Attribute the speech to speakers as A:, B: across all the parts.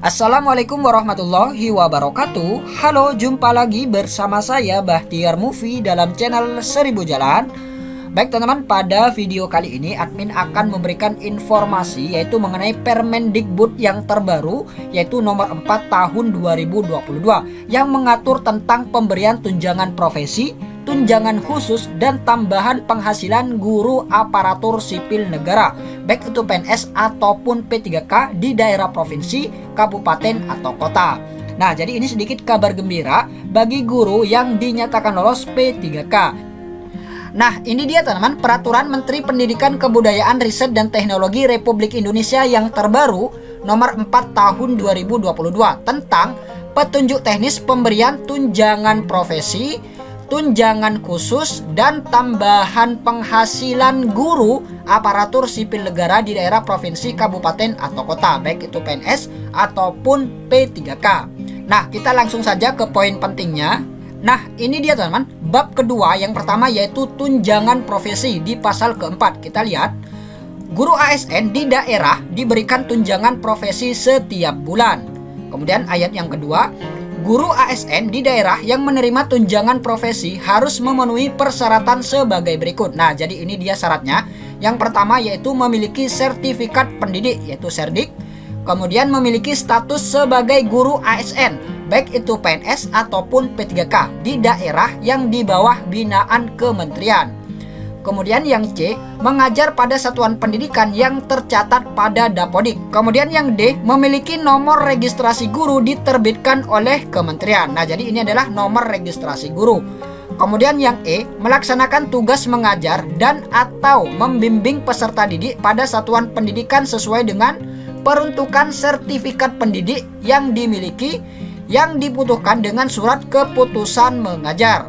A: Assalamualaikum warahmatullahi wabarakatuh. Halo, jumpa lagi bersama saya Bahtiar Movie dalam channel 1000 Jalan. Baik teman-teman, pada video kali ini admin akan memberikan informasi yaitu mengenai Permendikbud yang terbaru, yaitu nomor 4 tahun 2022 yang mengatur tentang pemberian tunjangan profesi, tunjangan khusus dan tambahan penghasilan guru aparatur sipil negara, baik itu PNS ataupun P3K di daerah provinsi, kabupaten atau kota. Nah, jadi ini sedikit kabar gembira bagi guru yang dinyatakan lolos P3K. Nah, ini dia teman-teman peraturan Menteri Pendidikan Kebudayaan Riset dan Teknologi Republik Indonesia yang terbaru nomor 4 tahun 2022 tentang petunjuk teknis pemberian tunjangan profesi, tunjangan khusus dan tambahan penghasilan guru aparatur sipil negara di daerah provinsi, kabupaten atau kota, baik itu PNS ataupun P3K. Nah, kita langsung saja ke poin pentingnya. Nah, ini dia teman-teman, bab kedua yang pertama yaitu tunjangan profesi di pasal keempat. Kita lihat, guru ASN di daerah diberikan tunjangan profesi setiap bulan. Kemudian ayat yang kedua, guru ASN di daerah yang menerima tunjangan profesi harus memenuhi persyaratan sebagai berikut. Nah, jadi ini dia syaratnya. Yang pertama yaitu memiliki sertifikat pendidik yaitu Serdik. Kemudian memiliki status sebagai guru ASN, baik itu PNS ataupun P3K di daerah yang di bawah binaan kementerian. Kemudian yang C, mengajar pada satuan pendidikan yang tercatat pada Dapodik. Kemudian yang D, memiliki nomor registrasi guru diterbitkan oleh kementerian. Nah, jadi ini adalah nomor registrasi guru. Kemudian yang E, melaksanakan tugas mengajar dan atau membimbing peserta didik pada satuan pendidikan sesuai dengan peruntukan sertifikat pendidik yang dimiliki yang dibutuhkan dengan surat keputusan mengajar.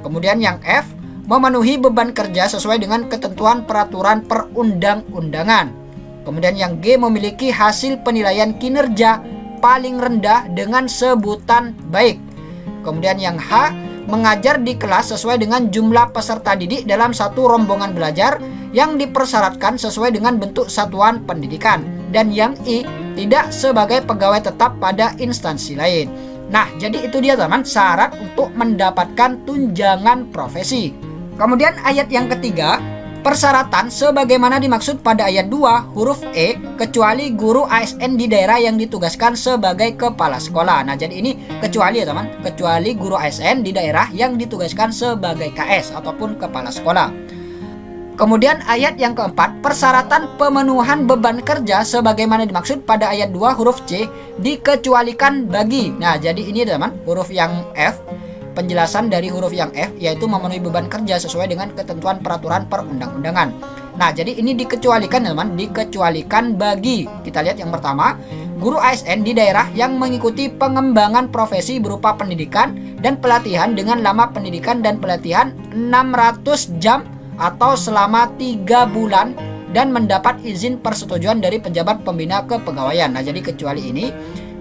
A: Kemudian yang F, memenuhi beban kerja sesuai dengan ketentuan peraturan perundang-undangan. Kemudian yang G, memiliki hasil penilaian kinerja paling rendah dengan sebutan baik. Kemudian yang H, mengajar di kelas sesuai dengan jumlah peserta didik dalam satu rombongan belajar yang dipersyaratkan sesuai dengan bentuk satuan pendidikan. Dan yang I, tidak sebagai pegawai tetap pada instansi lain. Nah, jadi itu dia teman syarat untuk mendapatkan tunjangan profesi. Kemudian ayat yang ketiga, persyaratan sebagaimana dimaksud pada ayat 2 huruf E, kecuali guru ASN di daerah yang ditugaskan sebagai kepala sekolah. Nah, jadi ini kecuali ya teman, kecuali guru ASN di daerah yang ditugaskan sebagai KS ataupun kepala sekolah. Kemudian ayat yang keempat, persyaratan pemenuhan beban kerja sebagaimana dimaksud pada ayat 2 huruf C dikecualikan bagi. Nah, jadi ini teman, huruf yang F, penjelasan dari huruf yang F yaitu memenuhi beban kerja sesuai dengan ketentuan peraturan perundang-undangan. Nah, jadi ini dikecualikan teman, dikecualikan bagi. Kita lihat yang pertama, guru ASN di daerah yang mengikuti pengembangan profesi berupa pendidikan dan pelatihan dengan lama pendidikan dan pelatihan 600 jam atau selama 3 bulan dan mendapat izin persetujuan dari pejabat pembina kepegawaian. Nah, jadi kecuali ini.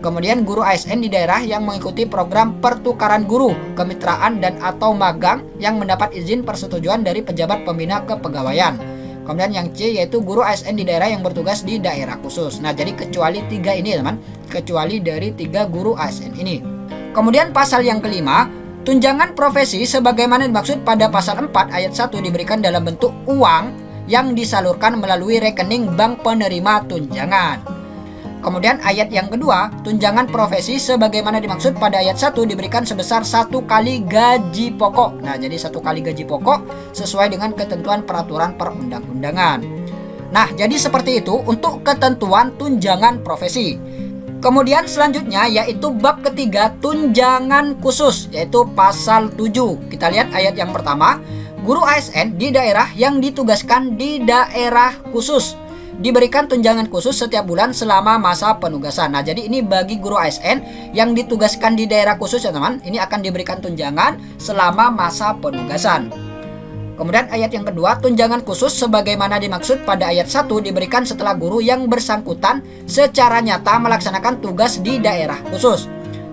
A: Kemudian guru ASN di daerah yang mengikuti program pertukaran guru, kemitraan dan atau magang yang mendapat izin persetujuan dari pejabat pembina kepegawaian. Kemudian yang C yaitu guru ASN di daerah yang bertugas di daerah khusus. Nah, jadi kecuali 3 ini teman, kecuali dari 3 guru ASN ini. Kemudian pasal yang kelima, tunjangan profesi sebagaimana dimaksud pada pasal 4 ayat 1 diberikan dalam bentuk uang yang disalurkan melalui rekening bank penerima tunjangan. Kemudian ayat yang kedua, tunjangan profesi sebagaimana dimaksud pada ayat 1 diberikan sebesar 1 kali gaji pokok. Nah, jadi 1 kali gaji pokok sesuai dengan ketentuan peraturan perundang-undangan. Nah, jadi seperti itu untuk ketentuan tunjangan profesi. Kemudian selanjutnya yaitu bab ketiga tunjangan khusus yaitu pasal 7. Kita lihat ayat yang pertama, guru ASN di daerah yang ditugaskan di daerah khusus diberikan tunjangan khusus setiap bulan selama masa penugasan. Nah, jadi ini bagi guru ASN yang ditugaskan di daerah khusus ya teman, ini akan diberikan tunjangan selama masa penugasan. Kemudian ayat yang kedua, tunjangan khusus sebagaimana dimaksud pada ayat 1 diberikan setelah guru yang bersangkutan secara nyata melaksanakan tugas di daerah khusus.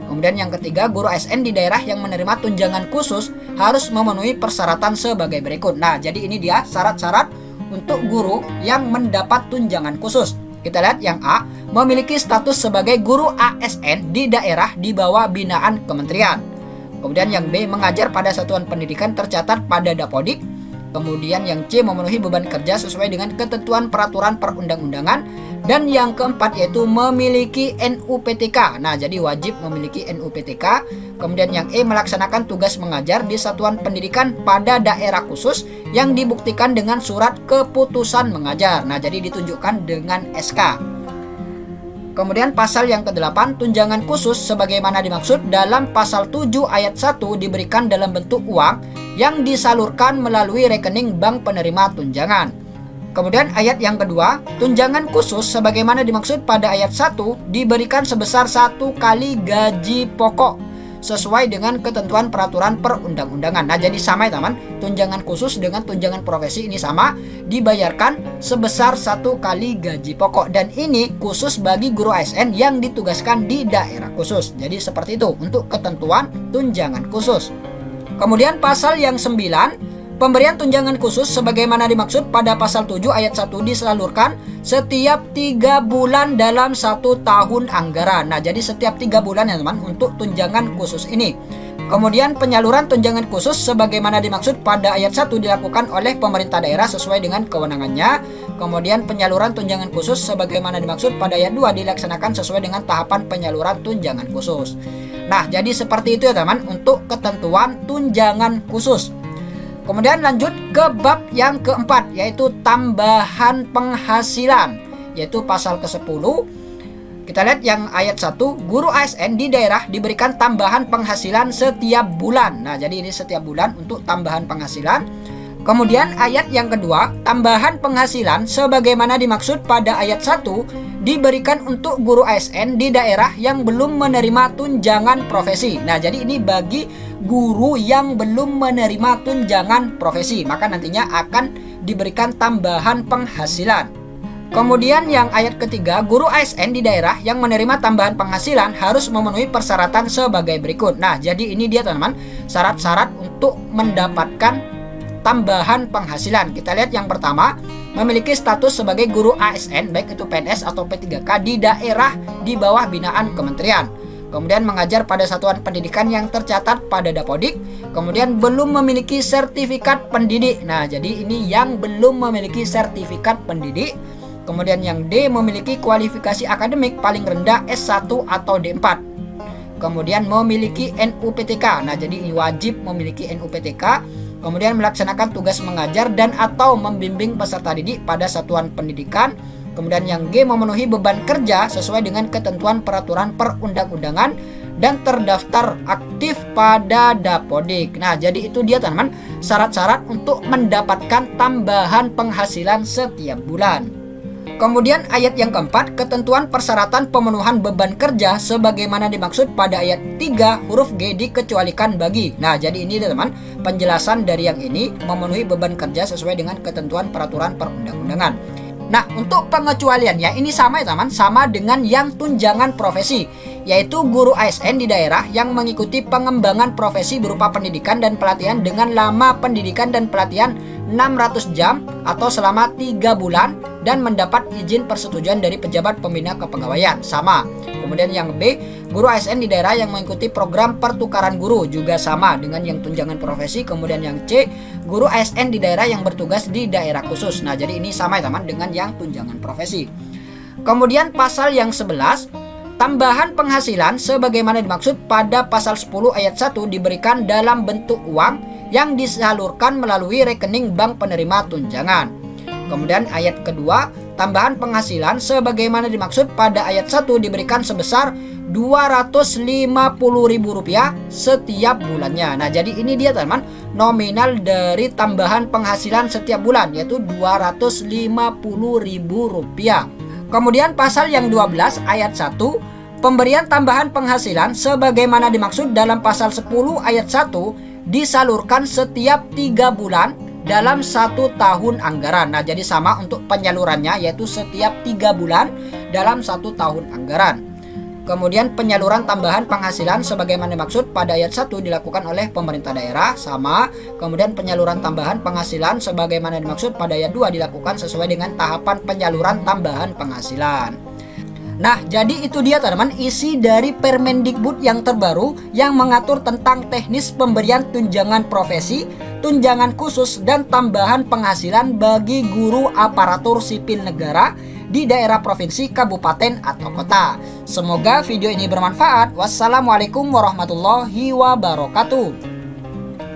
A: Kemudian yang ketiga, guru ASN di daerah yang menerima tunjangan khusus harus memenuhi persyaratan sebagai berikut. Nah, jadi ini dia syarat-syarat untuk guru yang mendapat tunjangan khusus. Kita lihat yang A, memiliki status sebagai guru ASN di daerah di bawah binaan kementerian. Kemudian yang B, mengajar pada satuan pendidikan tercatat pada Dapodik. Kemudian yang C, memenuhi beban kerja sesuai dengan ketentuan peraturan perundang-undangan. Dan yang keempat yaitu memiliki NUPTK. Nah, jadi wajib memiliki NUPTK. Kemudian yang E, melaksanakan tugas mengajar di satuan pendidikan pada daerah khusus yang dibuktikan dengan surat keputusan mengajar. Nah, jadi ditunjukkan dengan SK. Kemudian pasal yang ke-8, tunjangan khusus sebagaimana dimaksud dalam pasal 7 ayat 1 diberikan dalam bentuk uang yang disalurkan melalui rekening bank penerima tunjangan. Kemudian ayat yang kedua, tunjangan khusus sebagaimana dimaksud pada ayat 1 diberikan sebesar 1 kali gaji pokok sesuai dengan ketentuan peraturan perundang-undangan. Nah, jadi sama ya teman, tunjangan khusus dengan tunjangan profesi ini sama, dibayarkan sebesar 1 kali gaji pokok. Dan ini khusus bagi guru ASN yang ditugaskan di daerah khusus. Jadi seperti itu untuk ketentuan tunjangan khusus. Kemudian pasal yang 9, pemberian tunjangan khusus sebagaimana dimaksud pada pasal 7 ayat 1 disalurkan setiap 3 bulan dalam 1 tahun anggaran. Nah, jadi setiap 3 bulan ya teman untuk tunjangan khusus ini. Kemudian penyaluran tunjangan khusus sebagaimana dimaksud pada ayat 1 dilakukan oleh pemerintah daerah sesuai dengan kewenangannya. Kemudian penyaluran tunjangan khusus sebagaimana dimaksud pada ayat 2 dilaksanakan sesuai dengan tahapan penyaluran tunjangan khusus. Nah, jadi seperti itu ya teman untuk ketentuan tunjangan khusus. Kemudian lanjut ke bab yang keempat, yaitu tambahan penghasilan, yaitu pasal ke-10. Kita lihat yang ayat 1, guru ASN di daerah diberikan tambahan penghasilan setiap bulan. Nah, jadi ini setiap bulan untuk tambahan penghasilan. Kemudian ayat yang kedua, tambahan penghasilan sebagaimana dimaksud pada ayat 1 diberikan untuk guru ASN di daerah yang belum menerima tunjangan profesi. Nah, jadi ini bagi guru yang belum menerima tunjangan profesi, maka nantinya akan diberikan tambahan penghasilan. Kemudian yang ayat ketiga, guru ASN di daerah yang menerima tambahan penghasilan harus memenuhi persyaratan sebagai berikut. Nah, jadi ini dia teman-teman, syarat-syarat untuk mendapatkan tambahan penghasilan. Kita lihat yang pertama, memiliki status sebagai guru ASN, baik itu PNS atau P3K di daerah di bawah binaan kementerian. Kemudian mengajar pada satuan pendidikan yang tercatat pada Dapodik. Kemudian belum memiliki sertifikat pendidik. Nah, jadi ini yang belum memiliki sertifikat pendidik. Kemudian yang D, memiliki kualifikasi akademik paling rendah S1 atau D4. Kemudian memiliki NUPTK. Nah, jadi ini wajib memiliki NUPTK. Kemudian melaksanakan tugas mengajar dan atau membimbing peserta didik pada satuan pendidikan. Kemudian yang G, memenuhi beban kerja sesuai dengan ketentuan peraturan perundang-undangan dan terdaftar aktif pada Dapodik. Nah, jadi itu dia teman-teman syarat-syarat untuk mendapatkan tambahan penghasilan setiap bulan. Kemudian ayat yang keempat, ketentuan persyaratan pemenuhan beban kerja sebagaimana dimaksud pada ayat 3 huruf G dikecualikan bagi. Nah, jadi ini teman-teman penjelasan dari yang ini, memenuhi beban kerja sesuai dengan ketentuan peraturan perundang-undangan. Nah, untuk pengecualiannya ini sama ya teman, sama dengan yang tunjangan profesi, yaitu guru ASN di daerah yang mengikuti pengembangan profesi berupa pendidikan dan pelatihan dengan lama pendidikan dan pelatihan 600 jam atau selama 3 bulan dan mendapat izin persetujuan dari pejabat pembina kepegawaian. Sama. Kemudian yang B, guru ASN di daerah yang mengikuti program pertukaran guru, juga sama dengan yang tunjangan profesi. Kemudian yang C, guru ASN di daerah yang bertugas di daerah khusus. Nah, jadi ini sama ya teman dengan yang tunjangan profesi. Kemudian pasal yang 11, tambahan penghasilan sebagaimana dimaksud pada pasal 10 ayat 1 diberikan dalam bentuk uang yang disalurkan melalui rekening bank penerima tunjangan. Kemudian ayat kedua, tambahan penghasilan sebagaimana dimaksud pada ayat 1 diberikan sebesar Rp250.000 setiap bulannya. Nah, jadi ini dia teman, nominal dari tambahan penghasilan setiap bulan, yaitu Rp250.000. Kemudian pasal yang 12 ayat 1, pemberian tambahan penghasilan sebagaimana dimaksud dalam pasal 10 ayat 1 disalurkan setiap 3 bulan dalam 1 tahun anggaran. Nah, jadi sama untuk penyalurannya, yaitu setiap 3 bulan dalam 1 tahun anggaran. Kemudian penyaluran tambahan penghasilan sebagaimana dimaksud pada ayat 1 dilakukan oleh pemerintah daerah sama. Kemudian penyaluran tambahan penghasilan sebagaimana dimaksud pada ayat 2 dilakukan sesuai dengan tahapan penyaluran tambahan penghasilan. Nah, jadi itu dia teman-teman isi dari Permendikbud yang terbaru yang mengatur tentang teknis pemberian tunjangan profesi, tunjangan khusus, dan tambahan penghasilan bagi guru aparatur sipil negara di daerah provinsi, kabupaten, atau kota. Semoga video ini bermanfaat. Wassalamualaikum warahmatullahi wabarakatuh.